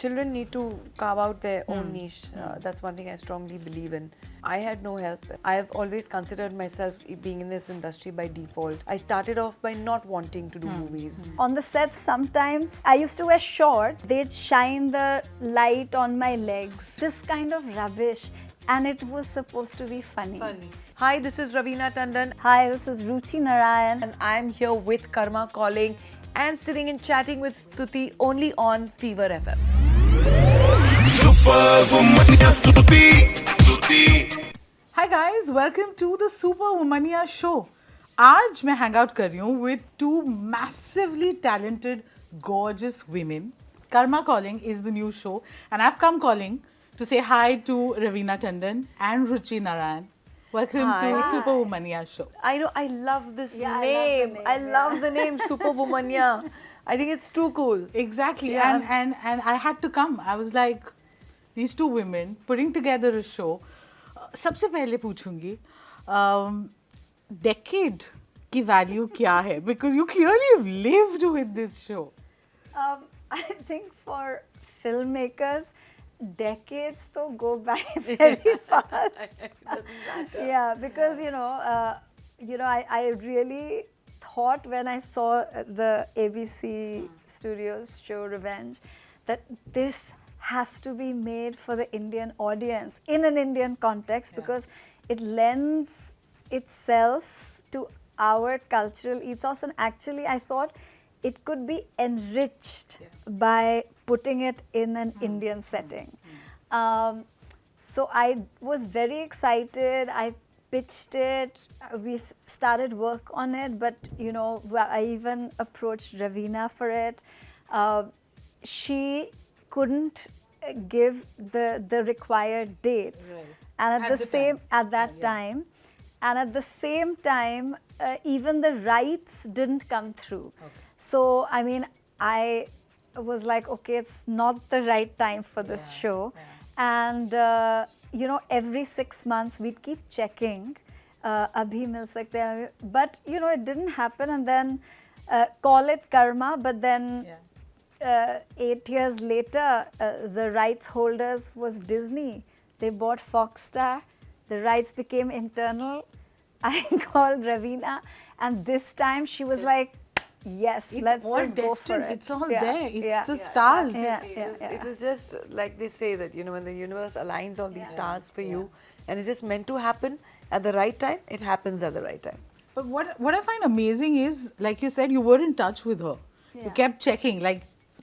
children need to carve out their own niche. That's one thing I strongly believe in. I had no help. I have always considered myself being in this industry by default. I started off by not wanting to do movies. On the sets, sometimes I used to wear shorts. They'd shine the light on my legs. This kind of rubbish. And it was supposed to be funny. Hi, this is Raveena Tandon. Hi, this is Ruchi Narain. And I'm here with Karmma Calling and sitting and chatting with Stutee only on Fever FM. Hi guys, welcome to the Superwomania show. आज मैं hang out कर रही हूँ with two massively talented, gorgeous women. Karmma Calling is the new show, and I've come calling to say hi to Raveena Tandon and Ruchi Narain. Welcome to Superwomania show. I know, I love this Yeah, name. I I love the name Superwomania. I think it's too cool. Exactly, Yeah. and I had to come. I was like, these two women putting together a show. सबसे पहले पूछूंगी, decade की value क्या है? Because you clearly have lived with this show. I think for filmmakers, decades to go by very fast. It doesn't matter. Yeah, because I really thought when I saw the ABC Studios show Revenge that this has to be made for the Indian audience in an Indian context because it lends itself to our cultural ethos, and actually I thought it could be enriched by putting it in an Indian setting. So I was very excited. I pitched it. We started work on it, but I even approached Raveena for it. She couldn't give the required dates, and at that time, and at the same time, even the rights didn't come through. Okay. So I mean, I was like, okay, it's not the right time for this show, and every 6 months we'd keep checking. Abhi mil sakte hain, but it didn't happen, and then call it karma, but then. 8 years later, the rights holders was Disney. They bought Hotstar. The rights became internal. I called Raveena, and this time she was like, "Yes, let's just go for it." It's all there. It's the stars. It was just like they say that when the universe aligns all these stars for you, and it's just meant to happen at the right time. It happens at the right time. But what I find amazing is, like you said, you were in touch with her. You kept checking,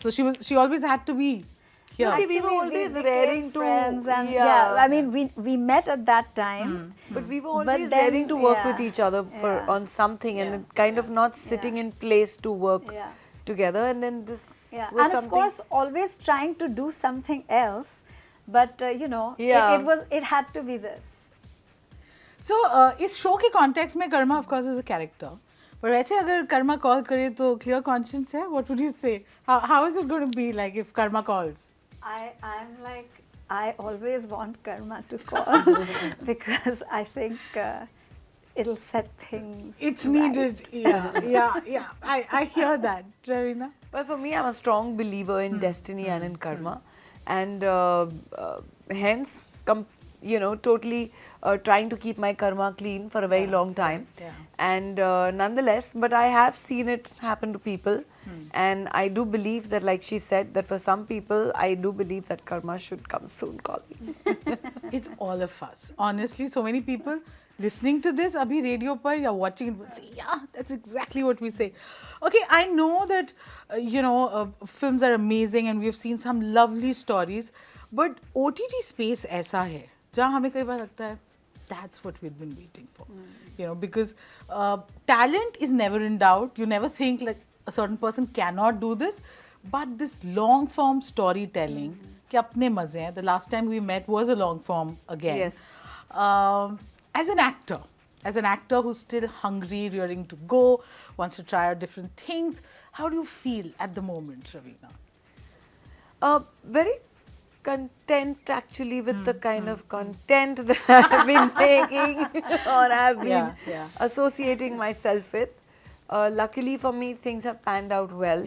so she always had to be here. See, we were always raring to friends, and I mean we met at that time, but we were always raring to work with each other on something, and kind of not sitting in place to work together. And then this was and something. of course always trying to do something else, but it had to be this. So इस show के context में Karma of course is a character. पर वैसे अगर Karma call करे तो clear conscience है? What would you say? How is it going to be like if Karma calls? I'm like, I always want Karma to call because I think it'll set things. It's right. needed. Yeah. I hear that, Raveena. Well, for me, I'm a strong believer in destiny and in karma, and hence, totally trying to keep my karma clean for a very long time. And nonetheless, but I have seen it happen to people, and I do believe that, like she said, that for some people, I do believe that karma should come soon calling. It's all of us. Honestly, so many people listening to this, abhi radio par ya watching it will say, yeah, that's exactly what we say. Okay, I know that, films are amazing and we've seen some lovely stories, but OTT space ऐसा है, जहाँ हमें कई बार लगता है, that's what we've been waiting for. Because talent is never in doubt. You never think like a certain person cannot do this, but this long form storytelling, कि अपने मजे हैं. The last time we met was a long form again. Yes. As an actor who's still hungry, rearing to go, wants to try out different things, how do you feel at the moment, Raveena? Very content actually with the kind of content that I've been making or I've been associating myself with. Luckily for me, things have panned out well.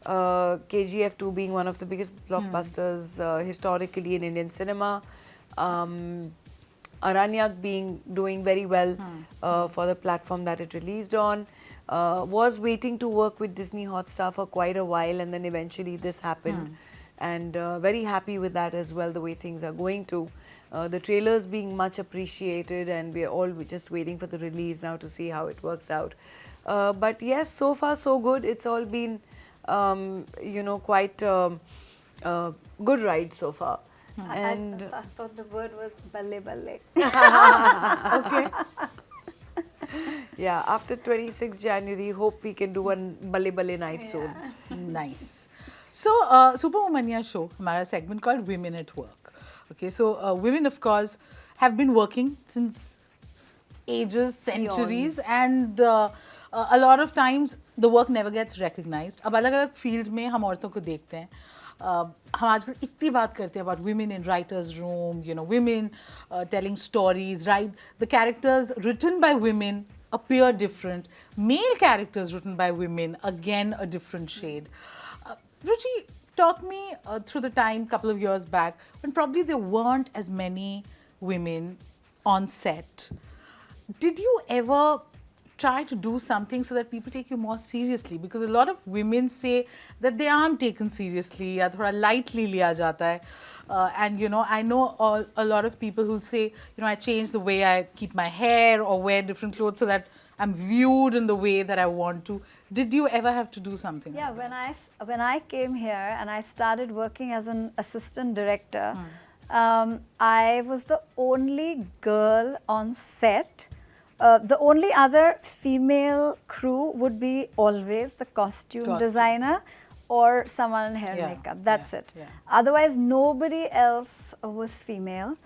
KGF 2 being one of the biggest blockbusters historically in Indian cinema. Aranyak doing very well for the platform that it released on. Was waiting to work with Disney Hotstar for quite a while, and then eventually this happened. And very happy with that as well, the way things are going to. The trailers being much appreciated, and we're all just waiting for the release now to see how it works out. But yes, so far so good. It's all been, quite good ride so far. And I thought the word was balle balle. Okay. Yeah, after 26 January, hope we can do one balle balle night soon. Nice. So, Superwomania show, हमारा segment called Women at Work. Okay, so women, of course, have been working since ages, centuries, and a lot of times the work never gets recognized. अब अलग-अलग field में हम औरतों को देखते हैं. हम आजकल इतनी बात करते हैं about women in writers' room, women telling stories, right? The characters written by women appear different. Male characters written by women, again, a different shade. Ruchi, talk me through the time, couple of years back, when probably there weren't as many women on set. Did you ever try to do something so that people take you more seriously? Because a lot of women say that they aren't taken seriously, या थोड़ा lightly लिया जाता है. And I know a lot of people who'll say, I change the way I keep my hair or wear different clothes so that I'm viewed in the way that I want to. Did you ever have to do something? Yeah, like when I came here and I started working as an assistant director, I was the only girl on set. The only other female crew would be always the costume designer or someone in hair and makeup. That's it. Yeah. Otherwise, nobody else was female.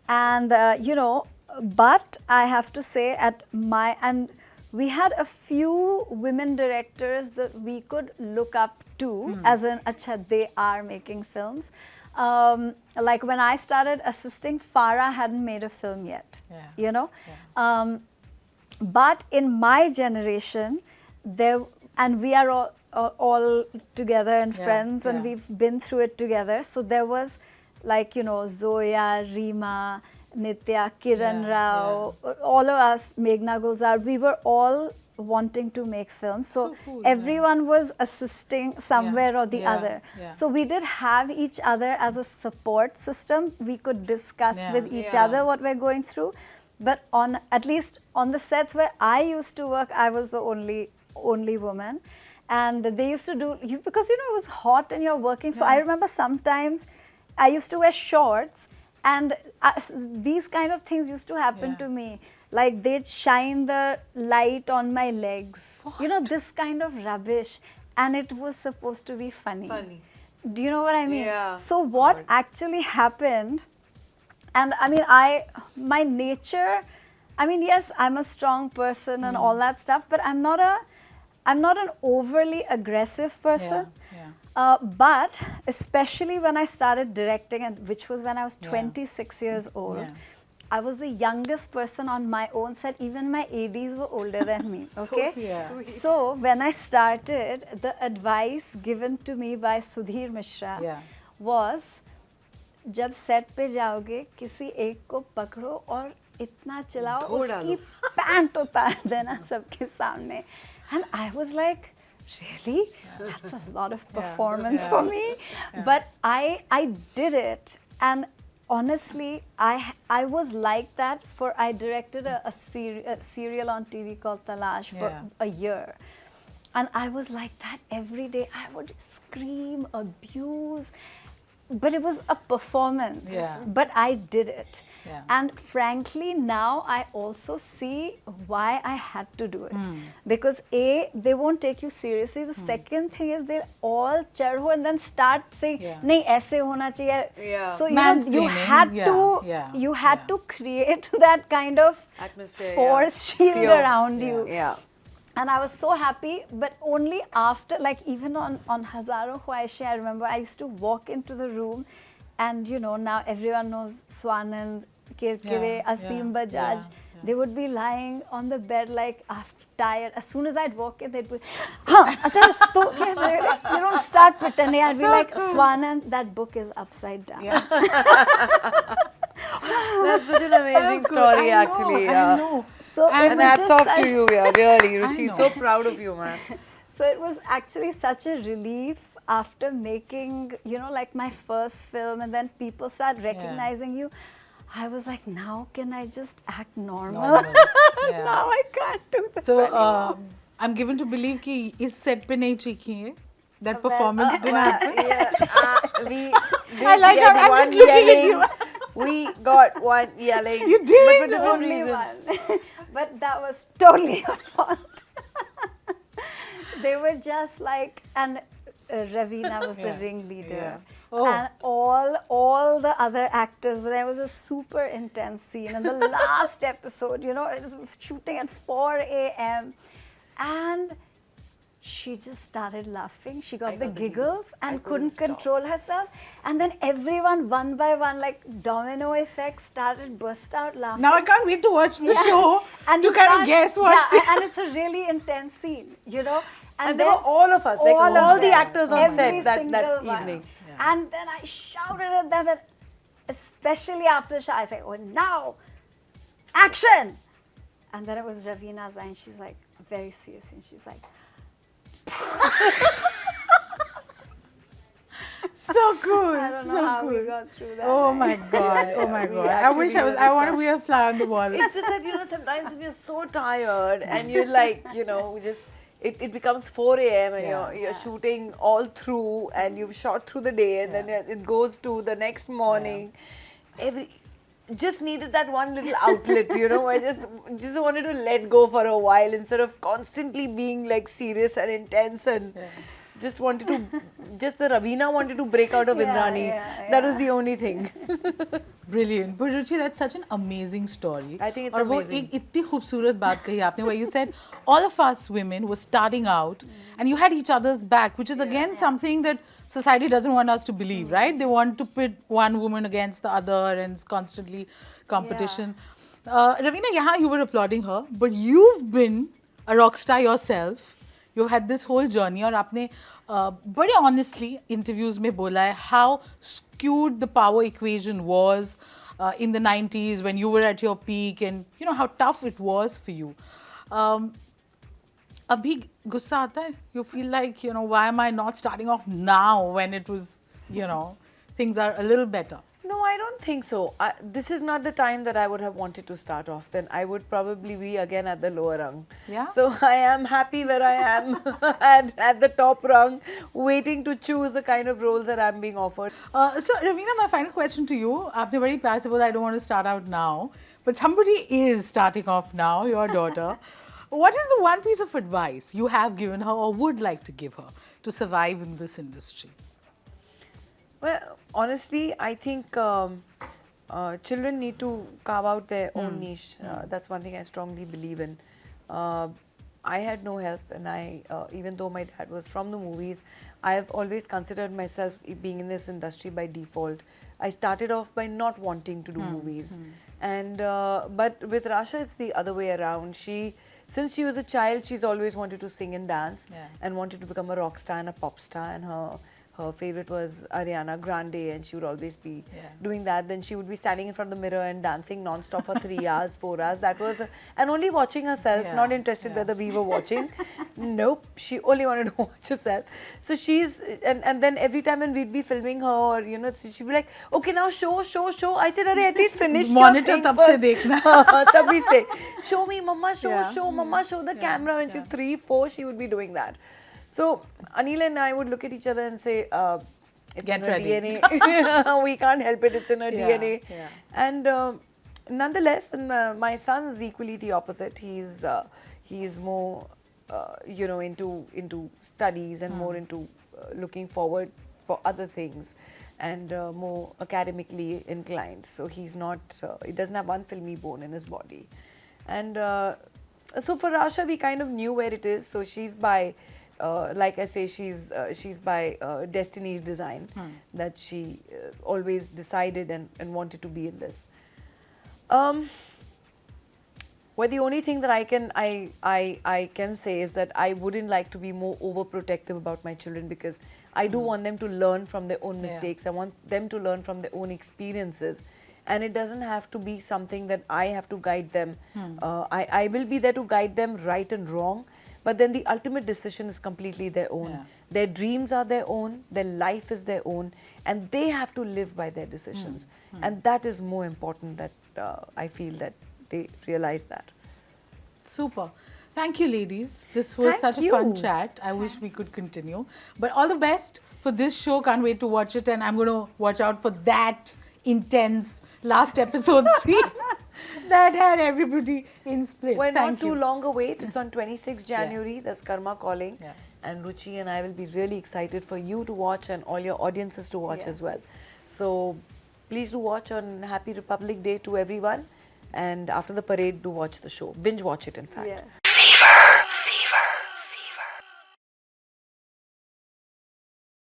And, but I have to say and we had a few women directors that we could look up to as in, acha, they are making films. Like when I started assisting, Farah hadn't made a film yet, but in my generation, and we are all together and friends, and we've been through it together. So there was like, Zoya, Reema, Nitya, Kiran Rao, all of us, Meghna Gulzar, we were all wanting to make films. So cool, everyone was assisting somewhere or the other. Yeah. So we did have each other as a support system. We could discuss with each other what we're going through. But at least on the sets where I used to work, I was the only woman. And they used to do, because it was hot and you're working. So I remember sometimes I used to wear shorts, and these kind of things used to happen to me. Like they'd shine the light on my legs. What? This kind of rubbish. And it was supposed to be funny. Do you know what I mean? Yeah. So what actually happened, and I mean, my nature, yes, I'm a strong person and all that stuff, but I'm not an overly aggressive person. But especially when I started directing, and which was when I was 26 years old, I was the youngest person on my own set. Even my ADs were older than me. Okay, so when I started, the advice given to me by Sudhir Mishra was, जब set पे जाओगे, किसी एक को पकड़ो और इतना चलाओ, उसकी पैंट उतार देना सबके सामने. And I was like, really? That's a lot of performance for me. But I did it, and honestly, I was like that I directed a serial on TV called Talash for a year. And I was like that every day. I would scream, abuse, but it was a performance. But I did it. And frankly, now I also see why I had to do it. Because A, they won't take you seriously. The second thing is they'll all charho and then start saying, nahi, aise hona chahiye. So you had to create that kind of atmosphere, force shield around you. And I was so happy, but only after, like even on Hazaro Khwaishein, I remember I used to walk into the room, and now everyone knows Swanand, Kirkire, Asim Bajaj. They would be lying on the bed like tired. As soon as I'd walk in, they'd be, acha, to, you don't start pretending. I'd be like, Swanan, that book is upside down. Yeah. That's such an amazing story, actually. I know. So And hats off to you, yeah, really, Ruchi. know. So proud of you, man. So it was actually such a relief after making, you know, like my first film, and then people start recognizing you. I was like, now can I just act normal? Yeah. Now I can't do this So anymore. I'm given to believe कि इस set पे नहीं cheeky है. That performance didn't happen. We I like how I'm just looking at you. We got one yelling. You did? But for different Only reasons. one. But that was totally your fault. They were just like, and Raveena was the ringleader. Yeah. Oh. And all the other actors, but there was a super intense scene in the last episode, you know, it was shooting at 4 a.m. And she just started laughing. She got the giggles and couldn't control herself. And then everyone, one by one, like domino effect, started burst out laughing. Now I can't wait to watch the show And to you kind of can't- guess what's and it's a really intense scene, you know. And there were all of us, like all all of the them, actors on every set that single one. evening. And then I shouted at them, and especially after the show, I say, oh, now, action! And then it was Raveena's line. She's like, very serious, and she's like, so cool. I don't know so how cool. we got through that. Oh night. my god! Oh my we god! I wish I actually was. did I this want to stuff. be a fly on the wall. It's just that, you know, sometimes when you're so tired and you're like, you know, just it becomes 4 a.m. and you're shooting all through, and you've shot through the day, and then it goes to the next morning. Just needed that one little outlet, you know. I just wanted to let go for a while instead of constantly being like serious and intense, and just wanted to. Just the Raveena wanted to break out of Indrani. That was the only thing. Brilliant. But Ruchi, that's such an amazing story. I think it's और वो amazing. एक इतनी खूबसूरत बात कही आपने, where you said all of us women were starting out and you had each other's back, which is again something that society doesn't want us to believe, right? They want to pit one woman against the other and it's constantly competition. Raveena, यहाँ you were applauding her, but you've been a rock star yourself. You've had this whole journey और आपने बड़े honestly interviews में बोला है how skewed the power equation was in the 90s when you were at your peak, and you know how tough it was for you. अभी गुस्सा आता है? You feel like, you know, why am I not starting off now when it was, you know, things are a little better? No, I don't think so. This is not the time that I would have wanted to start off. Then I would probably be again at the lower rung. Yeah. So I am happy where I am at the top rung, waiting to choose the kind of roles that I'm being offered. So Raveena, my final question to you. आपने बड़ी प्यार से बोला I don't want to start out now, but somebody is starting off now, your daughter. What is the one piece of advice you have given her or would like to give her to survive in this industry? Well, honestly, I think children need to carve out their own niche. That's one thing I strongly believe in. I had no help, and even though my dad was from the movies, I have always considered myself being in this industry by default. I started off by not wanting to do movies, and but with Rasha, it's the other way around. Since she was a child, she's always wanted to sing and dance, and wanted to become a rock star and a pop star, and her favorite was Ariana Grande, and she would always be doing that. Then she would be standing in front of the mirror and dancing non-stop for 3 hours, 4 hours. That was, and only watching herself, not interested whether we were watching. Nope, she only wanted to watch herself. So she's, and then every time when we'd be filming her, or, you know, she'd be like, okay, now show. I said, Arey, at least finish Monitor your thing tab first. se dekhna. Tab we say, show me, mama, show, mama, show the camera. When she's 3, 4, she would be doing that. So Anil and I would look at each other and say, it's Get in her ready. DNA. We can't help it. It's in her DNA. Yeah. And nonetheless, my son is equally the opposite. He's more, you know, into studies and more into looking forward for other things, and more academically inclined. So he's not. He doesn't have one filmy bone in his body. And so for Rasha, we kind of knew where it is. So she's by. Like I say, she's by destiny's design, that she always decided and wanted to be in this. Well, the only thing that I can say is that I wouldn't like to be more overprotective about my children, because I do want them to learn from their own mistakes. I want them to learn from their own experiences, and it doesn't have to be something that I have to guide them. I will be there to guide them right and wrong, but then the ultimate decision is completely their own. Their dreams are their own, their life is their own, and they have to live by their decisions. And that is more important, that I feel that they realize that. Super. Thank you, ladies. This was Thank such a fun you. chat. I wish we could continue. But all the best for this show. Can't wait to watch it. And I'm going to watch out for that intense last episode scene that had everybody in splits. Well, Thank not too you. long a wait. It's on 26th January. That's Karmma Calling. And Ruchi and I will be really excited for you to watch and all your audiences to watch as well. So please do watch on Happy Republic Day to everyone. And after the parade, do watch the show. Binge watch it, in fact. Yes.